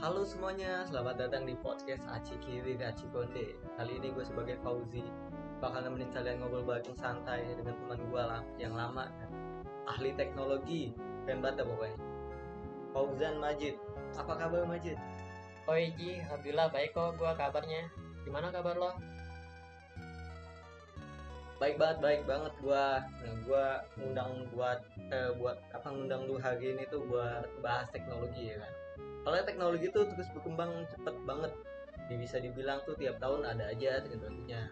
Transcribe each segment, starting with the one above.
Halo semuanya, selamat datang di podcast Aci Kiwi Aci Konde. Kali ini gue sebagai Fauzi bakal nemenin kalian ngobrol bareng santai dengan teman gue lah yang lama, ahli teknologi, keren banget dah pokoknya. Fauzan Majid, apa kabar Majid? Oi Ji, alhamdulillah baik kok gua kabarnya. Gimana kabar lo? Baik banget gue. Nah, gue ngundang buat apa ngundang lu hari ini tuh buat bahas teknologi ya kan. Kalau teknologi tuh terus berkembang cepet banget. Bisa dibilang tuh tiap tahun ada aja teknologinya.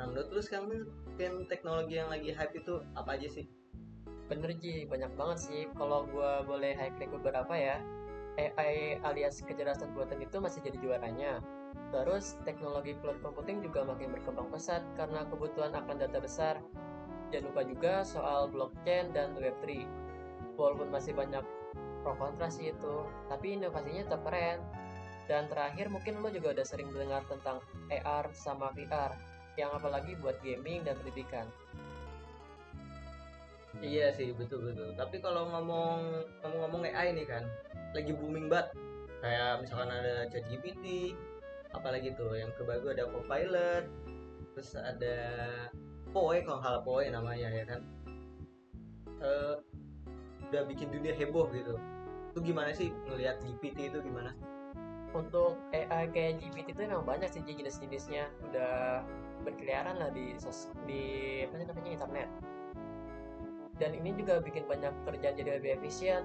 Nah, menurut lu sekarang tuh teknologi yang lagi hype itu apa aja sih? Bener Ji, banyak banget sih. Kalau gua boleh highlight beberapa ya. AI alias kecerdasan buatan itu masih jadi juaranya. Terus teknologi cloud computing juga makin berkembang pesat karena kebutuhan akan data besar. Jangan lupa juga soal blockchain dan Web3. Walaupun masih banyak pro kontra sih itu, tapi inovasinya tetap keren. Dan terakhir mungkin lo juga udah sering mendengar tentang AR sama VR, yang apalagi buat gaming dan pendidikan. Iya sih, betul-betul. Tapi kalau ngomong-ngomong AI nih kan, lagi booming banget. Kayak misalkan ada ChatGPT, apalagi tuh yang terbaru ada Copilot, terus ada Poe kalau nggak salah Poe namanya ya kan. Eh, udah bikin dunia heboh gitu. Itu gimana sih ngelihat GPT itu gimana? Untuk AI kayak GPT itu memang banyak sih jenis-jenisnya, udah berkeliaran lah di apa sih namanya internet. Dan ini juga bikin banyak kerjaan jadi lebih efisien.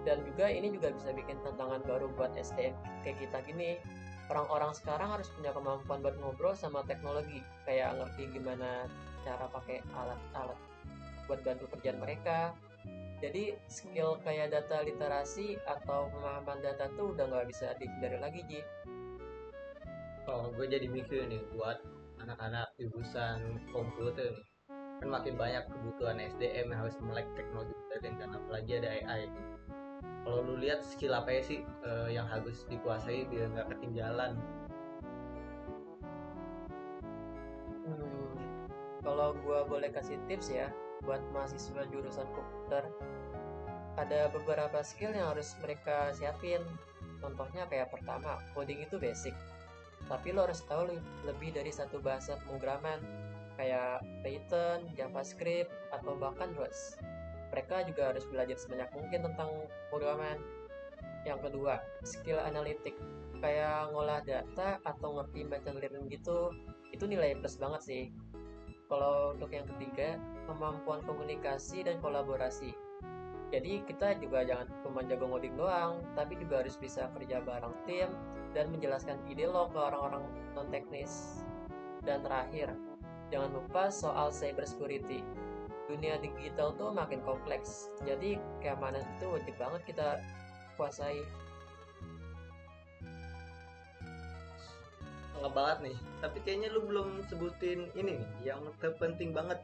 Dan juga ini juga bisa bikin tantangan baru buat SDM kayak kita gini. Orang-orang sekarang harus punya kemampuan buat ngobrol sama teknologi, kayak ngerti gimana cara pakai alat-alat buat bantu kerjaan mereka. Jadi skill kayak data literasi atau pemahaman data tuh udah nggak bisa dihindari lagi, Ji. Oh, gue jadi mikir nih buat anak-anak jurusan komputer nih. Kan makin banyak kebutuhan SDM yang harus melek teknologi modern kan apalagi ada AI. Kalau lu lihat skill apa ya sih yang harus dikuasai biar nggak ketinggalan? Hmm, kalau gua boleh kasih tips ya buat mahasiswa jurusan komputer, ada beberapa skill yang harus mereka siapin. Contohnya kayak pertama, coding itu basic, tapi lo harus tahu lebih dari satu bahasa pemrograman, kayak Python, JavaScript, atau bahkan Rust. Mereka juga harus belajar sebanyak mungkin tentang pemrograman. Yang kedua, skill analitik, kayak ngolah data atau ngerti machine learning gitu, itu nilai plus banget sih. Kalau untuk yang ketiga, kemampuan komunikasi dan kolaborasi. Jadi kita juga jangan cuma jago ngoding doang, tapi juga harus bisa kerja bareng tim dan menjelaskan ide lo ke orang-orang non teknis. Dan terakhir, jangan lupa soal cyber security. Dunia digital tuh makin kompleks, jadi keamanan itu wajib banget kita kuasai. Nggak banget nih. Tapi kayaknya lu belum sebutin ini nih yang terpenting banget.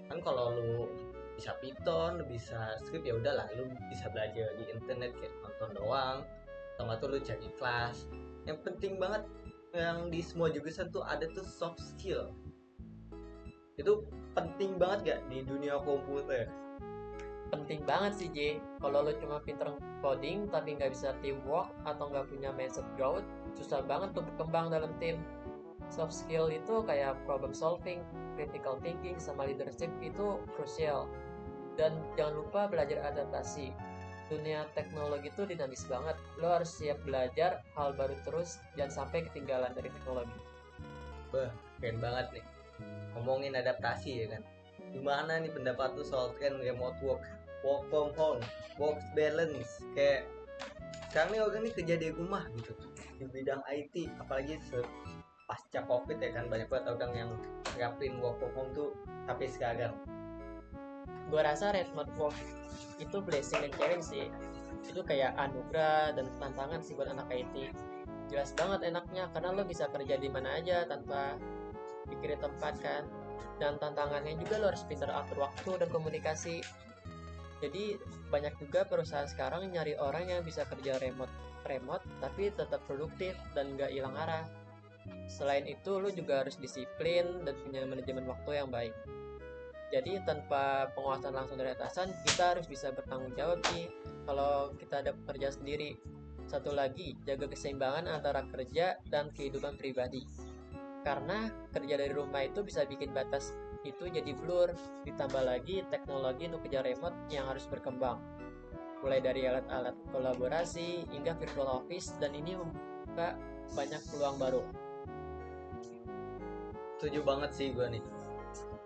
Kan kalau lu bisa Python, lu bisa script ya udahlah, lu bisa belajar di internet kayak nonton doang. Atau nggak tuh lu cari kelas. Yang penting banget yang di semua jurusan tuh ada tuh soft skill. Itu penting banget gak di dunia komputer? Penting banget sih J. Kalau lo cuma pinter coding tapi nggak bisa teamwork atau nggak punya mindset growth, susah banget tuh berkembang dalam tim. Soft skill itu kayak problem solving, critical thinking, sama leadership itu krusial. Dan jangan lupa belajar adaptasi. Dunia teknologi itu dinamis banget. Lo harus siap belajar hal baru terus, jangan sampai ketinggalan dari teknologi. Bah, keren banget nih. Ngomongin adaptasi ya kan. Gimana nih pendapat lu soal tren remote work, work from home, work balance? Kayak sekarang nih orang nih kerja di rumah gitu di bidang IT, apalagi pasca covid ya kan banyak banget orang yang terapin work from home tuh sampai sekarang. Gue rasa remote work itu blessing dan challenge sih. Itu kayak anugerah dan tantangan sih buat anak IT. Jelas banget enaknya karena lo bisa kerja di mana aja tanpa pikirin tempat kan. Dan tantangannya juga lo harus pintar atur waktu dan komunikasi. Jadi banyak juga perusahaan sekarang nyari orang yang bisa kerja remote tapi tetap produktif dan nggak hilang arah. Selain itu, lo juga harus disiplin dan punya manajemen waktu yang baik. Jadi tanpa penguasaan langsung dari atasan, kita harus bisa bertanggung jawab nih kalau kita ada pekerjaan sendiri. Satu lagi, jaga keseimbangan antara kerja dan kehidupan pribadi. Karena kerja dari rumah itu bisa bikin batas itu jadi blur. Ditambah lagi teknologi untuk kerja remote yang harus berkembang. Mulai dari alat-alat kolaborasi hingga virtual office, dan ini membuka banyak peluang baru. Setuju banget sih gue nih.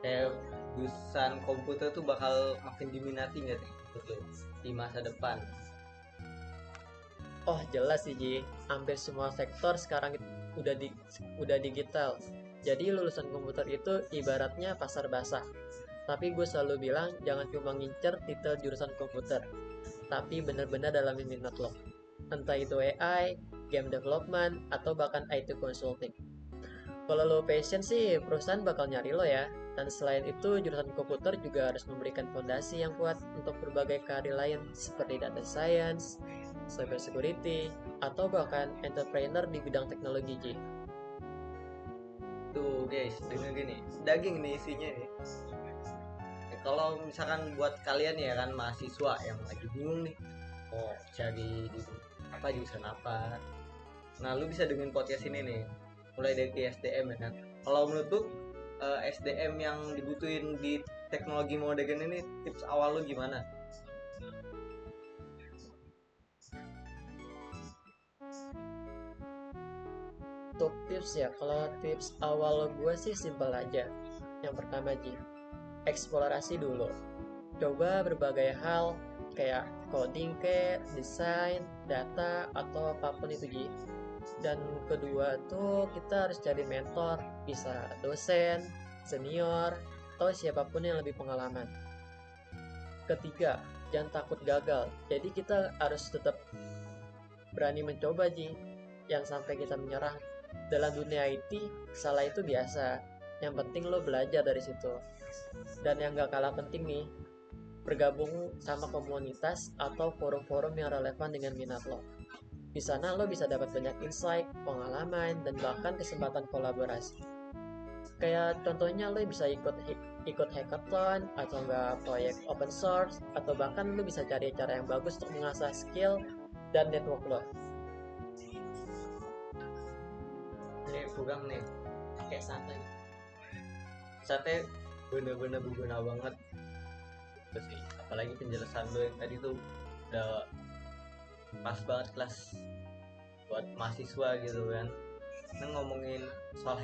Kayak jurusan komputer tuh bakal makin diminati nggak nih menurut lo di masa depan? Oh jelas sih Ji, hampir semua sektor sekarang udah digital. Jadi lulusan komputer itu ibaratnya pasar basah. Tapi gue selalu bilang jangan cuma ngincer titel jurusan komputer, tapi benar-benar dalamin minat lo. Entah itu AI, game development, atau bahkan IT consulting. Kalau lo passion sih, perusahaan bakal nyari lo ya. Dan selain itu, jurusan komputer juga harus memberikan fondasi yang kuat untuk berbagai karir lain seperti data science, cyber security, atau bahkan entrepreneur di bidang teknologi, Ji. Tuh guys, denger gini, daging nih isinya nih. Ya, kalau misalkan buat kalian ya kan mahasiswa yang lagi bingung nih, mau cari apa jurusan apa, nah lu bisa dengan podcast ini nih, mulai dari SDM ya kan. Kalau menurut lu SDM yang dibutuhin di teknologi modern ini, tips awal lu gimana? Untuk tips ya, kalau tips awal gue sih simpel aja. Yang pertama, Ji, eksplorasi dulu. Coba berbagai hal kayak coding desain, data, atau apapun itu, Ji. Dan kedua tuh kita harus cari mentor, bisa dosen, senior, atau siapapun yang lebih pengalaman. Ketiga, jangan takut gagal. Jadi kita harus tetap berani mencoba, Ji. Yang sampai kita menyerah. Dalam dunia IT, salah itu biasa. Yang penting lo belajar dari situ. Dan yang gak kalah penting nih, bergabung sama komunitas atau forum-forum yang relevan dengan minat lo. Di sana lo bisa dapat banyak insight, pengalaman, dan bahkan kesempatan kolaborasi. Kayak contohnya lo bisa ikut hackathon atau enggak proyek open source, atau bahkan lo bisa cari cara yang bagus untuk mengasah skill dan network lo. Ini pegang nih, Kayak santai. sate bener-bener berguna banget. Terus sih, apalagi penjelasan lo yang tadi tuh udah pas banget kelas buat mahasiswa gitu kan. Nah, ngomongin soal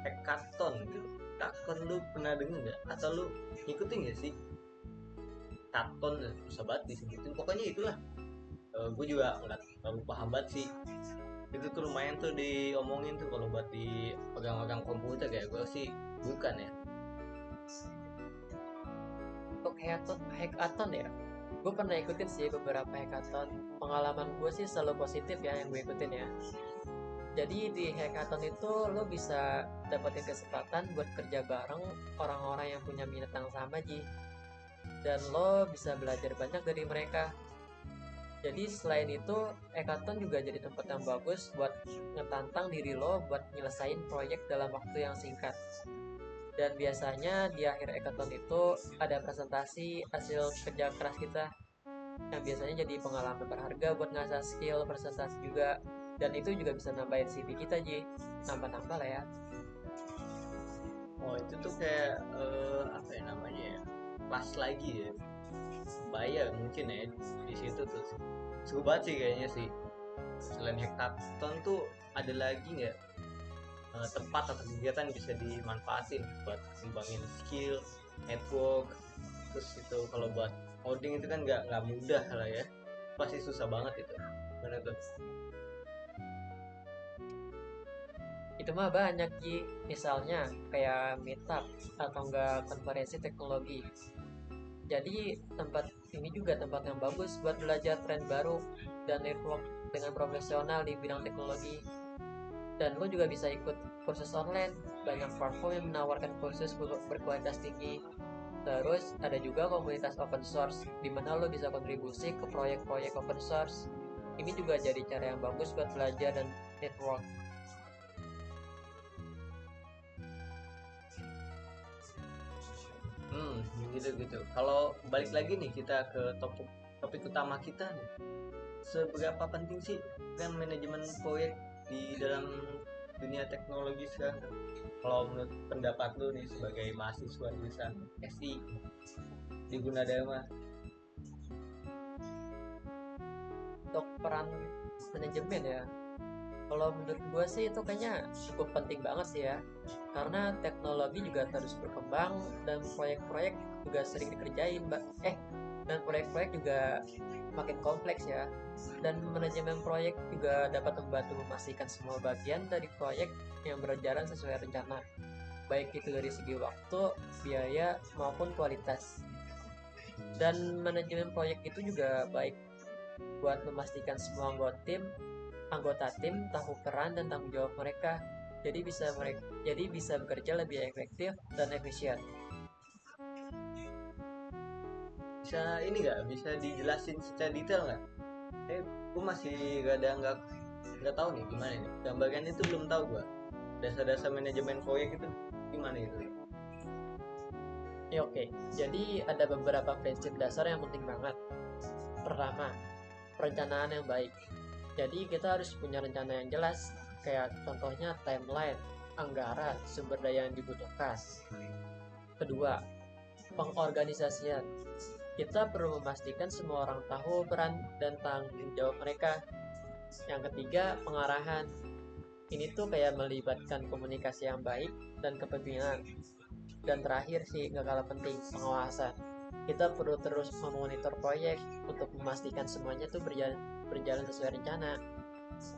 hackathon gitu, hackathon lu pernah denger nggak atau lu ngikutin nggak sih? Hackathon susah banget disebutin, pokoknya itulah. Gue juga nggak terlalu paham banget sih. Itu tuh lumayan tuh diomongin tuh kalau buat di pegang-pegang komputer kayak gue sih bukan ya. Untuk hackathon ya, gue pernah ikutin sih beberapa hackathon. Pengalaman gue sih selalu positif ya yang gue ikutin ya. Jadi di hackathon itu lo bisa dapetin kesempatan buat kerja bareng orang-orang yang punya minat yang sama, Ji. Dan lo bisa belajar banyak dari mereka. Jadi selain itu, hackathon juga jadi tempat yang bagus buat ngetantang diri lo buat nyelesain proyek dalam waktu yang singkat. Dan biasanya di akhir hackathon itu ada presentasi hasil kerja keras kita, yang biasanya jadi pengalaman berharga buat ngasah skill presentasi juga. Dan itu juga bisa nambahin CV kita, Ji. Nambah-nambah lah ya. Oh itu tuh kayak apa ya namanya ya, pas lagi ya, bayar mungkin ya di situ tuh. Seru banget sih kayaknya sih. Selain hackathon tuh ada lagi nggak tempat atau kegiatan yang bisa dimanfaatin buat kembangin skill, network, terus itu kalau buat coding itu kan nggak mudah lah ya, pasti susah banget itu. Mana tuh? Itu mah banyak, Ji. Misalnya kayak meetup atau enggak konferensi teknologi. Jadi tempat ini juga tempat yang bagus buat belajar tren baru dan network dengan profesional di bidang teknologi. Dan lo juga bisa ikut kursus online. Banyak platform yang menawarkan kursus berkualitas tinggi. Terus ada juga komunitas open source di mana lo bisa kontribusi ke proyek-proyek open source. Ini juga jadi cara yang bagus buat belajar dan network. Gitu gitu. Kalau balik lagi nih kita ke topik topik utama kita nih, seberapa penting sih kan manajemen proyek di dalam dunia teknologi sekarang? Kalau menurut pendapat lu nih sebagai mahasiswa jurusan SI di Gunadarma. Untuk peran manajemen ya, kalau menurut gue sih itu kayaknya cukup penting banget sih ya, karena teknologi juga terus berkembang dan proyek-proyek juga sering dikerjain dan proyek-proyek juga makin kompleks ya, dan manajemen proyek juga dapat membantu memastikan semua bagian dari proyek yang berjalan sesuai rencana, baik itu dari segi waktu, biaya, maupun kualitas. Dan manajemen proyek itu juga baik buat memastikan semua anggota tim tahu peran dan tanggung jawab mereka. Jadi bisa bekerja lebih efektif dan efisien. Bisa ini bisa dijelasin secara detail nggak? Gue masih nggak tahu nih gimana nih. Gambarannya itu belum tahu gue. Dasar-dasar manajemen proyek itu gimana itu? Ya oke, jadi ada beberapa prinsip dasar yang penting banget. Pertama, perencanaan yang baik. Jadi kita harus punya rencana yang jelas, kayak contohnya timeline, anggaran, sumber daya yang dibutuhkan. Kedua, pengorganisasian. Kita perlu memastikan semua orang tahu peran dan tanggung jawab mereka. Yang ketiga, pengarahan. Ini tuh kayak melibatkan komunikasi yang baik dan kepemimpinan. Dan terakhir sih, nggak kalah penting, pengawasan. Kita perlu terus memonitor proyek untuk memastikan semuanya tuh berjalan sesuai rencana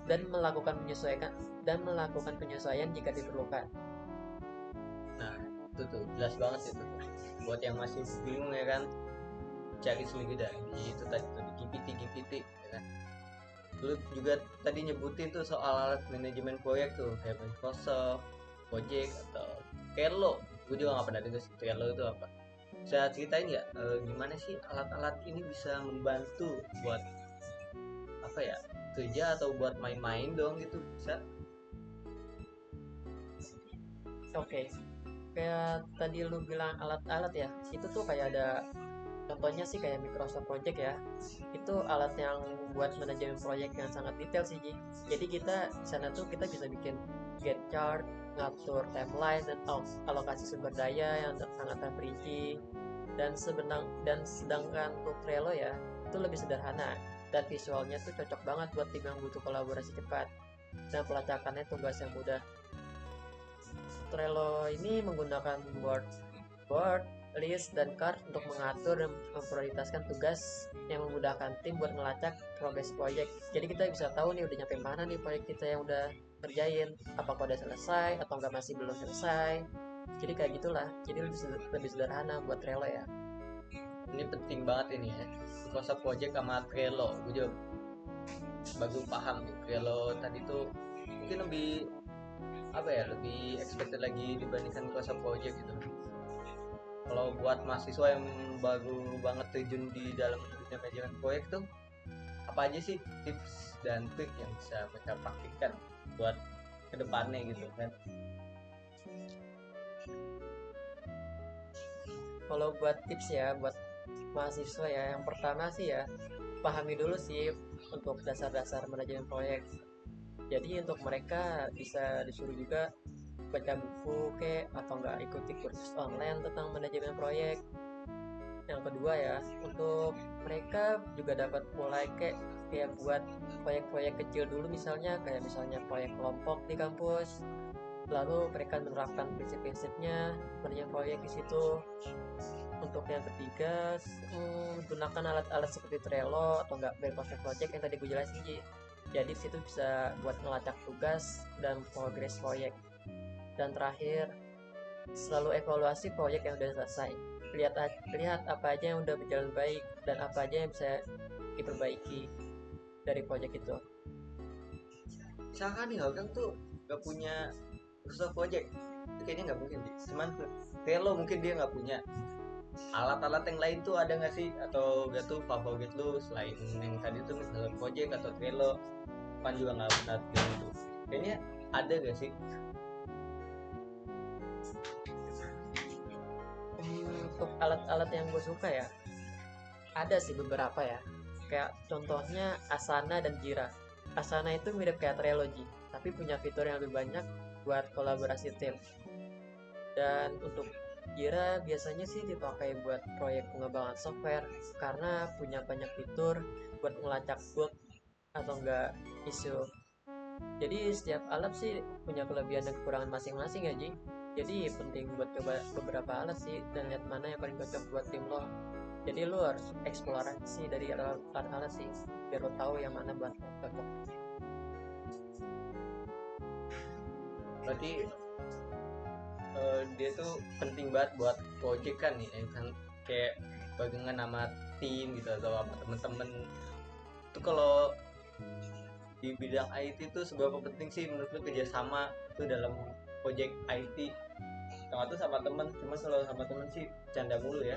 dan melakukan penyesuaian jika diperlukan. Nah, itu tuh jelas banget itu tuh. Buat yang masih bingung ya kan, cari sendiri dah di itu tadi tuh di GPT ya kan. Lu juga tadi nyebutin tuh soal alat manajemen proyek tuh kayak Microsoft, Project atau Trello. Gue juga nggak pernah dengar Trello itu apa. Saya ceritain nggak gimana sih alat-alat ini bisa membantu buat apa ya kerja atau buat main-main dong gitu bisa? Oke, kayak tadi lu bilang alat-alat ya, itu tuh kayak ada contohnya sih kayak Microsoft Project ya. Itu alat yang buat manajemen proyek yang sangat detail sih, Ji. Jadi kita di sana tuh kita bisa bikin Gantt chart, ngatur timeline dan alokasi sumber daya yang sangat terperinci. Sedangkan untuk Trello ya, itu lebih sederhana dan visualnya tuh cocok banget buat tim yang butuh kolaborasi cepat dan pelacakannya tugas yang mudah. Trello ini menggunakan board, list, dan card untuk mengatur dan memprioritaskan tugas yang memudahkan tim buat melacak progres proyek. Jadi kita bisa tahu nih udah nyampe mana nih proyek kita yang udah kerjain, apakah udah selesai atau enggak masih belum selesai. Jadi kayak gitulah. Jadi lebih sederhana buat Trello ya. Ini penting banget ini ya. Microsoft Project sama Trello. Gue juga baru paham nih. Trello tadi tuh mungkin lebih apa ya lebih expected lagi dibandingkan Microsoft Project gitu. Kalau buat mahasiswa yang baru banget terjun di dalam dunia manajemen proyek tuh apa aja sih tips dan trik yang bisa mereka praktikkan buat kedepannya gitu kan? Kalau buat tips ya buat mahasiswa ya, yang pertama sih ya pahami dulu sih untuk dasar-dasar manajemen proyek. Jadi untuk mereka bisa disuruh juga baca buku atau enggak ikuti kursus online tentang manajemen proyek. Yang kedua ya, untuk mereka juga dapat mulai kayak buat proyek-proyek kecil dulu, misalnya proyek kelompok di kampus. Lalu mereka menerapkan prinsip-prinsipnya manajemen proyek di situ. Untuk yang ketiga, gunakan alat-alat seperti Trello atau enggak Microsoft Project yang tadi gue jelasin, Ji. Jadi di situ bisa buat ngelacak tugas dan progres proyek. Dan terakhir, selalu evaluasi proyek yang sudah selesai. Lihat apa aja yang udah berjalan baik dan apa aja yang bisa diperbaiki dari proyek itu. Misalkan nih orang tuh gak punya Microsoft Project, itu kayaknya nggak mungkin sih. Cuman Trello mungkin dia nggak punya. Alat-alat yang lain tuh ada nggak sih atau gak tuh favorit lu selain yang tadi tuh Microsoft Project atau Trello? Kan juga nggak benar gitu. Kayaknya ada gak sih? Untuk alat-alat yang gue suka ya, ada sih beberapa ya. Kayak contohnya Asana dan Jira. Asana itu mirip kayak Trello, tapi punya fitur yang lebih banyak buat kolaborasi tim. Dan untuk Jira biasanya sih dipakai buat proyek pengembangan software karena punya banyak fitur buat melacak bug atau enggak isu. Jadi setiap alat sih punya kelebihan dan kekurangan masing-masing ya, Ji. Jadi penting buat coba beberapa alat sih dan lihat mana yang paling cocok buat tim lo. Jadi lo harus eksplorasi dari alat-alat sih biar lo tahu yang mana buat lo cocok. Berarti dia tuh penting banget buat project kan nih, kan kayak barengan nama tim gitu atau sama temen-temen. Itu kalau di bidang IT itu seberapa penting sih menurut lu kerjasama itu dalam project IT? Sama tuh sama temen, cuma kalau sama temen sih canda mulu ya.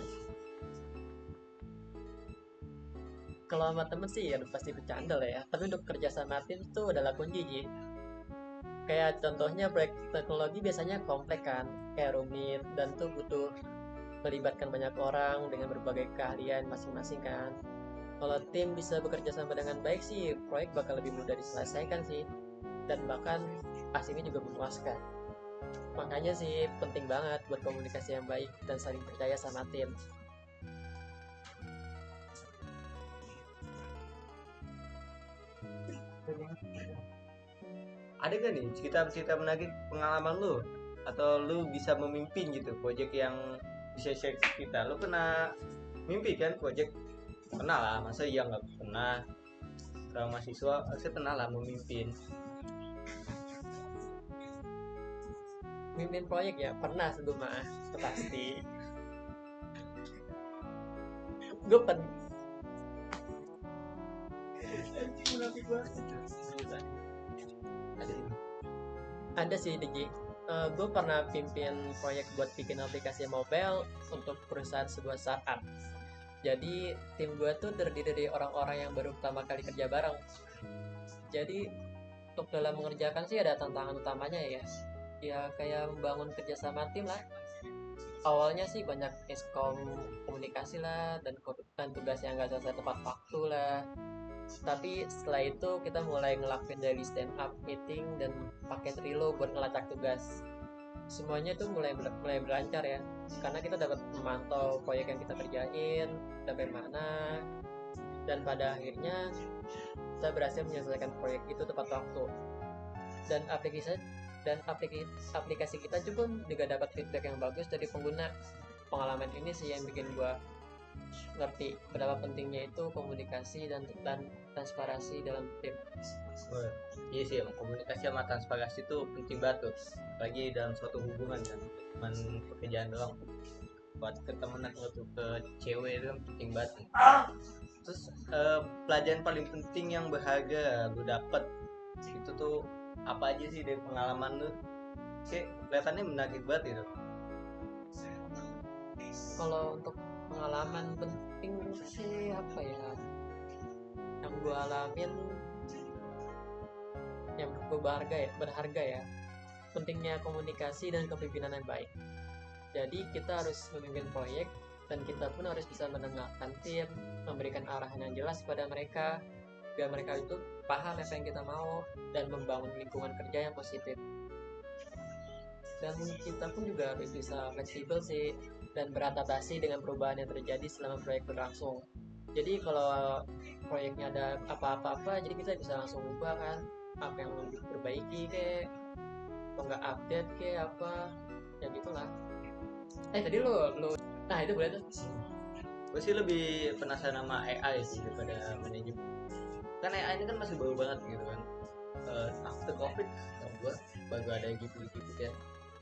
Kalau sama temen sih ya pasti bercanda lah ya, tapi untuk kerja sama tim tuh adalah kunci, Ji. Kayak contohnya proyek teknologi biasanya kompleks kan, kayak rumit dan tuh butuh melibatkan banyak orang dengan berbagai keahlian masing-masing kan. Kalau tim bisa bekerja sama dengan baik sih, proyek bakal lebih mudah diselesaikan sih, dan bahkan hasilnya juga memuaskan. Makanya sih penting banget buat komunikasi yang baik dan saling percaya sama tim. Ada gak nih cerita-cerita menarik pengalaman lu atau lu bisa memimpin gitu project yang bisa share ke kita? Lu pernah mimpi kan project? Pernah lah, masa iya nggak pernah? Kalau mahasiswa saya pernah lah memimpin. Mimpin proyek ya pernah sebelum mah, itu pasti. Gue pen ada sih Digi. Gue pernah pimpin proyek buat bikin aplikasi mobile untuk perusahaan sebuah startup. Jadi tim gue tuh terdiri dari orang-orang yang baru pertama kali kerja bareng. Jadi untuk dalam mengerjakan sih ada tantangan utamanya ya. Ya kayak membangun kerjasama tim lah. Awalnya sih banyak miskom komunikasi lah dan tugas yang gak selesai tepat waktu lah. Tapi setelah itu kita mulai ngelakuin daily stand up meeting dan pakai Trello buat ngelacak tugas. Semuanya tuh mulai berlancar ya, karena kita dapat memantau proyek yang kita kerjain sampai mana, dan pada akhirnya kita berhasil menyelesaikan proyek itu tepat waktu. Dan aplikasi kita juga dapat feedback yang bagus dari pengguna. Pengalaman ini sih yang bikin gua ngerti berapa pentingnya itu komunikasi dan transparansi dalam tim. Oh, iya sih, emang komunikasi sama transparansi itu penting banget tuh, lagi dalam suatu hubungan kan, cuman pekerjaan doang. Buat ke temen atau tuh ke cewek itu kan penting banget. Terus pelajaran paling penting yang berharga lu dapet itu tuh apa aja sih dari pengalaman lu? Kayak kelihatannya menarik banget itu. Kalau untuk pengalaman penting sih apa ya yang gue alamin, yang menurut gue berharga ya, pentingnya komunikasi dan kepemimpinan yang baik. Jadi kita harus memimpin proyek dan kita pun harus bisa mendengarkan tim, memberikan arahan yang jelas kepada mereka biar mereka itu paham apa yang kita mau dan membangun lingkungan kerja yang positif. Dan kita pun juga harus bisa fleksibel sih dan beradaptasi dengan perubahan yang terjadi selama proyek berlangsung. Jadi kalau proyeknya ada apa-apa, jadi kita bisa langsung ubah kan apa yang mau diperbaiki ke, atau nggak update ke apa, ya gitulah. Tadi lu nah itu boleh tuh. Gue sih lebih penasaran sama AI sih daripada manajemen. Kan AI ini kan masih baru banget gitu kan. After COVID, gue baru ada gitu-gitu kan.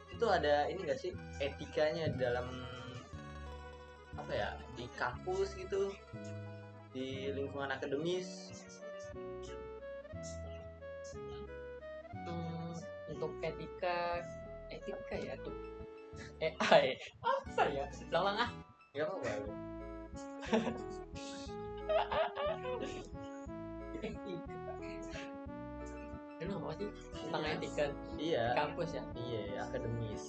Itu ada ini gak sih etikanya dalam apa ya, di kampus gitu, di lingkungan akademis? Untuk etika ya tuh AI apa ya, ulang ah. Gak apa-apa. Lu ngomong sih tentang etika Iya. di kampus ya? Iya, akademis.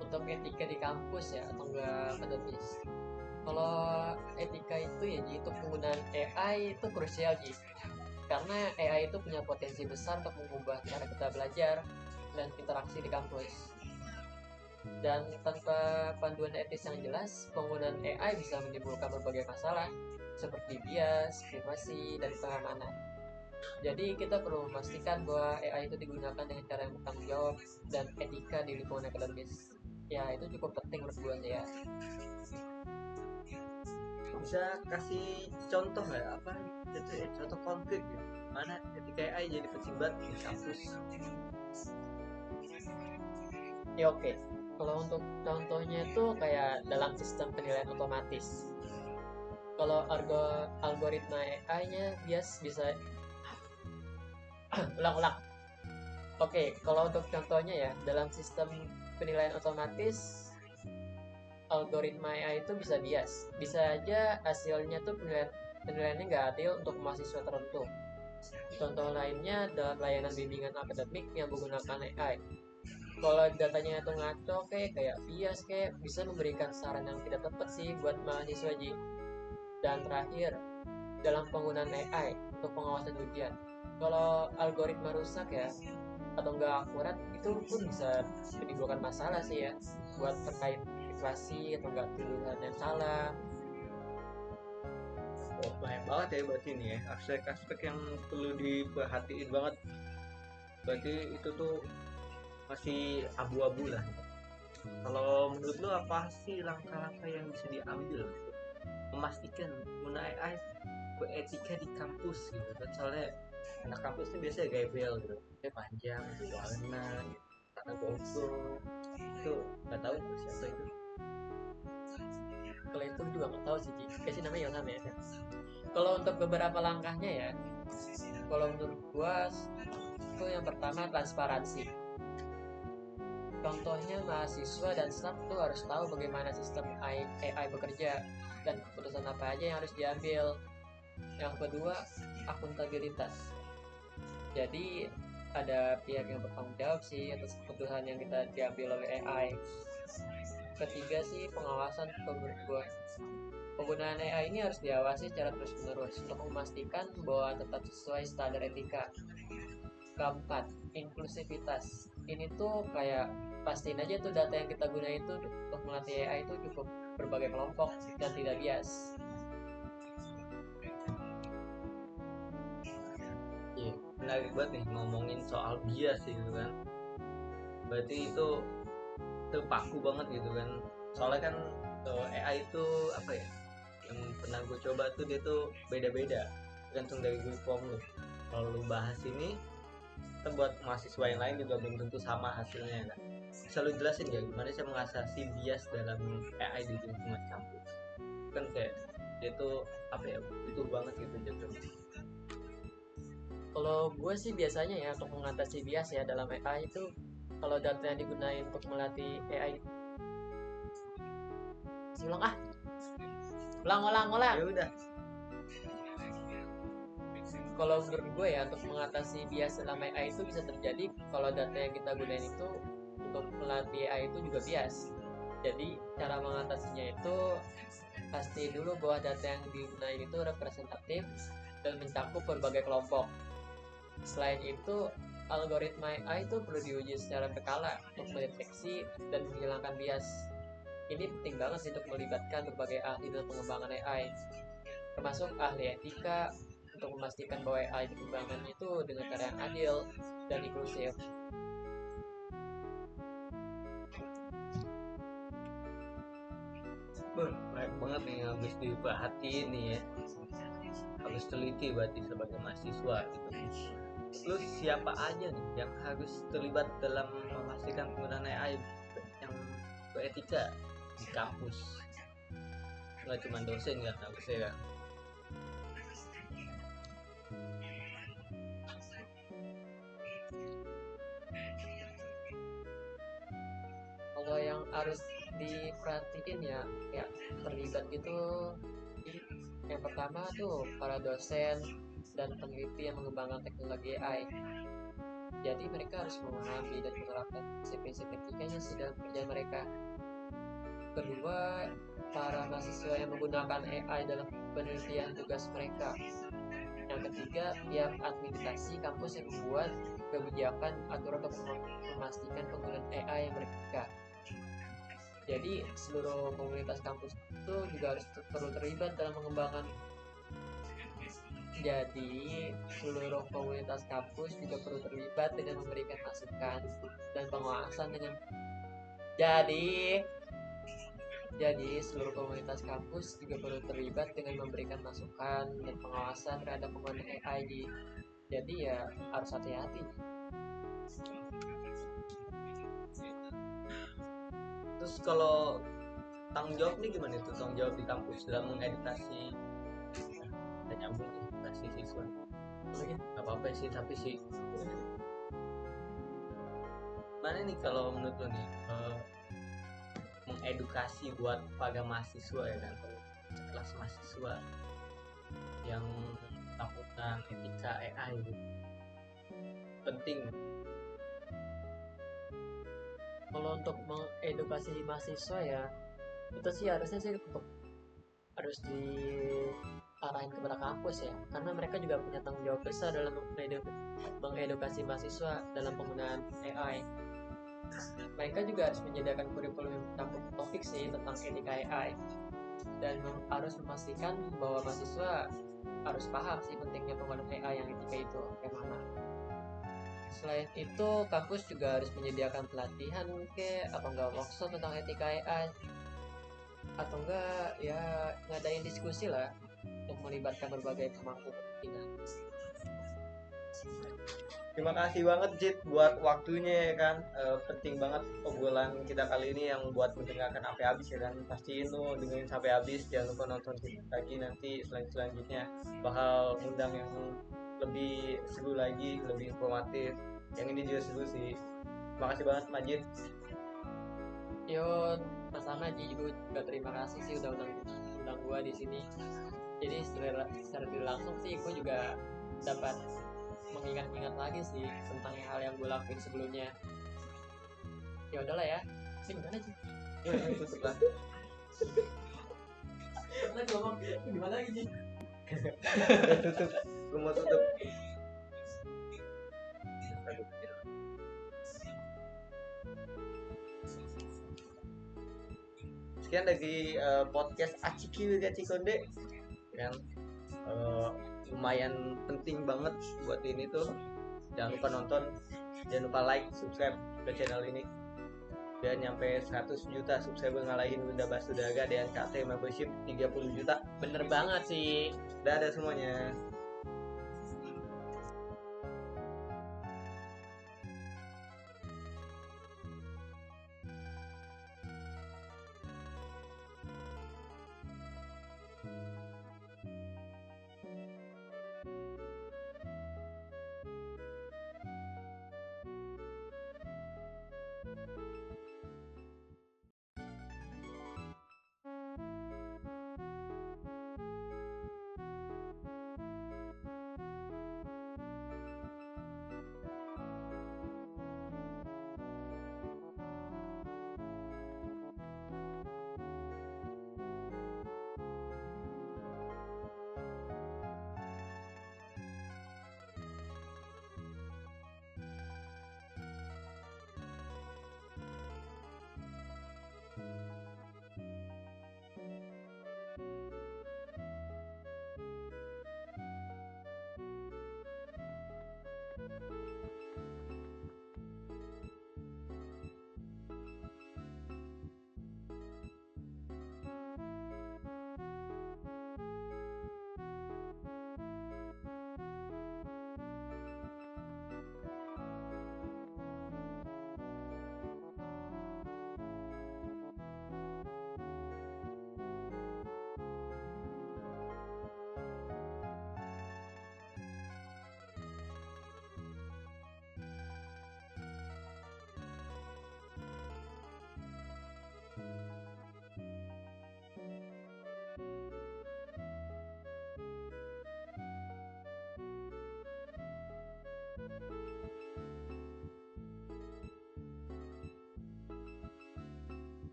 Untuk etika di kampus ya atau enggak akademis? Kalau etika itu ya Ji, itu penggunaan AI itu krusial Ji, karena AI itu punya potensi besar untuk mengubah cara kita belajar dan interaksi di kampus. Dan tanpa panduan etis yang jelas, penggunaan AI bisa menimbulkan berbagai masalah seperti bias, privasi, dan keamanan. Jadi kita perlu memastikan bahwa AI itu digunakan dengan cara yang bertanggung jawab dan etika di lingkungan akademis. Ya itu cukup penting menurut gue sih ya. Bisa kasih contoh nggak apa gitu ya, contoh konkret gitu mana ketika AI jadi penting banget di kampus. Ya oke. Kalau untuk contohnya itu kayak dalam sistem penilaian otomatis. Kalau algoritma AI-nya bisa ulang-ulang. Oke, kalau untuk contohnya ya, dalam sistem penilaian otomatis, algoritma AI itu bisa bias. Bisa aja hasilnya tuh penilaiannya nggak adil untuk mahasiswa tertentu. Contoh lainnya dalam layanan bimbingan akademik yang menggunakan AI. Kalau datanya itu ngaco kayak bias kayak bisa memberikan saran yang tidak tepat sih buat mahasiswa Ji. Dan terakhir, dalam penggunaan AI untuk pengawasan ujian. Kalau algoritma rusak ya atau nggak akurat itu pun bisa menimbulkan masalah sih ya buat terkait privasi atau enggak tuduhan yang salah. Oh, banyak banget ya berarti ini ya aspek-aspek yang perlu diperhatiin banget. Berarti itu tuh masih abu-abu lah. Kalau menurut lo apa sih langkah-langkah yang bisa diambil untuk memastikan penggunaan AI beretika di kampus gitu kan, soalnya anak kampus tuh biasanya gaya gitu, kayak panjang warna karena bongso itu nggak tahu siapa itu. Kalau itu juga nggak tahu sih Ji, kayak sih namanya Ilham ya. Kalau untuk beberapa langkahnya ya, kalau menurut gua itu yang pertama transparansi. Contohnya mahasiswa dan staff tuh harus tahu bagaimana sistem AI bekerja dan keputusan apa aja yang harus diambil. Yang kedua, akuntabilitas. Jadi ada pihak yang bertanggung jawab sih atas keputusan yang kita diambil oleh AI. Ketiga sih pengawasan penggunaan AI ini harus diawasi secara terus-menerus untuk memastikan bahwa tetap sesuai standar etika. Keempat, inklusivitas. Ini tuh kayak pastiin aja tuh data yang kita gunain itu untuk melatih AI itu cukup berbagai kelompok dan tidak bias. Iya, menarik banget nih ngomongin soal bias gitu kan. Berarti itu terpaku banget gitu kan. Soalnya kan AI itu apa ya? Yang pernah gue coba tuh dia tuh beda-beda, tergantung dari grup form lu. Kalau lu bahas ini, kita buat mahasiswa yang lain juga belum tentu sama hasilnya kan. Bisa lu jelasin gak gimana sih mengatasi bias dalam AI di lingkungan kampus? Kan kayak dia tuh apa ya? Butuh banget gitu jatuhnya. Kalau gue sih biasanya ya untuk mengatasi bias ya dalam AI itu kalau data yang digunakan untuk melatih AI ulang ulang. Ya udah. Kalau menurut gue ya untuk mengatasi bias dalam AI itu bisa terjadi kalau data yang kita gunain itu untuk melatih AI itu juga bias. Jadi cara mengatasinya itu pasti dulu bahwa data yang digunakan itu representatif dan mencakup berbagai kelompok. Selain itu, algoritma AI itu perlu diuji secara berkala untuk mendeteksi dan menghilangkan bias. Ini penting banget sih untuk melibatkan berbagai ahli dalam pengembangan AI, termasuk ahli etika, untuk memastikan bahwa AI dikembangkan itu dengan cara yang adil dan inklusif. Banyak banget nih yang harus diperhatiin nih ya. Harus teliti berarti sebagai mahasiswa gitu. Terus siapa aja nih yang harus terlibat dalam memastikan penggunaan AI yang beretika di kampus? Nggak cuma dosen kan harusnya kan. Kalau yang harus diperhatiin ya, ya terlibat itu yang pertama tuh para dosen dan peneliti yang mengembangkan teknologi AI. Jadi mereka harus memahami dan menerapkan prinsip-prinsip etikanya sih dalam kerjaan mereka. kedua, para mahasiswa yang menggunakan AI dalam penelitian tugas mereka. Yang ketiga, pihak administrasi kampus yang membuat kebijakan aturan untuk memastikan penggunaan AI yang mereka. Jadi seluruh komunitas kampus itu juga harus perlu terlibat dalam mengembangkan. Jadi seluruh komunitas kampus juga perlu terlibat dengan memberikan masukan dan pengawasan dengan jadi seluruh komunitas kampus juga perlu terlibat dengan memberikan masukan dan pengawasan terhadap penggunaan AI. Jadi ya harus hati-hati. Terus kalau tanggung jawab nih gimana itu, tanggung jawab di kampus dalam mengedukasi dan nyambung edukasi siswa? Gak apa-apa sih, tapi sih mana nih kalau menurut lo nih mengedukasi buat para mahasiswa ya kan, kelas mahasiswa yang melakukan etika AI gitu, penting. Kalau untuk mengedukasi mahasiswa ya itu sih harusnya sih harus diarahin kepada kampus ya, karena mereka juga punya tanggung jawab besar dalam mengedukasi mahasiswa dalam penggunaan AI. Mereka juga harus menyediakan kurikulum topik sih tentang etika AI dan harus memastikan bahwa mahasiswa harus paham sih pentingnya penggunaan AI yang etika itu kayak mana. Selain itu, kampus juga harus menyediakan pelatihan atau enggak workshop tentang etika AI, atau enggak ya ngadain diskusi lah untuk melibatkan berbagai pemangku kepentingan. Terima kasih banget Jit buat waktunya ya kan. Penting banget obrolan kita kali ini yang buat mendengarkan sampai habis ya kan. Pastiin lu dengerin sampai habis, jangan lupa nonton kita lagi nanti selanjutnya bakal undang yang lebih seru lagi, lebih informatif. Yang ini juga seru sih. Makasih banget Majid. Yo, sama Ji, gue juga terima kasih sih udah undang gue di sini. Jadi secara langsung sih gue juga dapat mengingat-ingat lagi sih tentang hal yang gue lakuin sebelumnya. Ya udahlah ya. Ini gimana Ji? Tutup lah. Lagi ngomong gimana lagi Ji? Tutup. Gue mau tutup. Sekian dari podcast Aciki Wiga Cikonde yang lumayan penting banget buat ini tuh. Jangan lupa nonton, jangan lupa like, subscribe ke channel ini biar nyampe 100 juta subscriber ngalahin Bunda Basudaga dengan KT membership 30 juta. Bener banget sih. Dadah semuanya.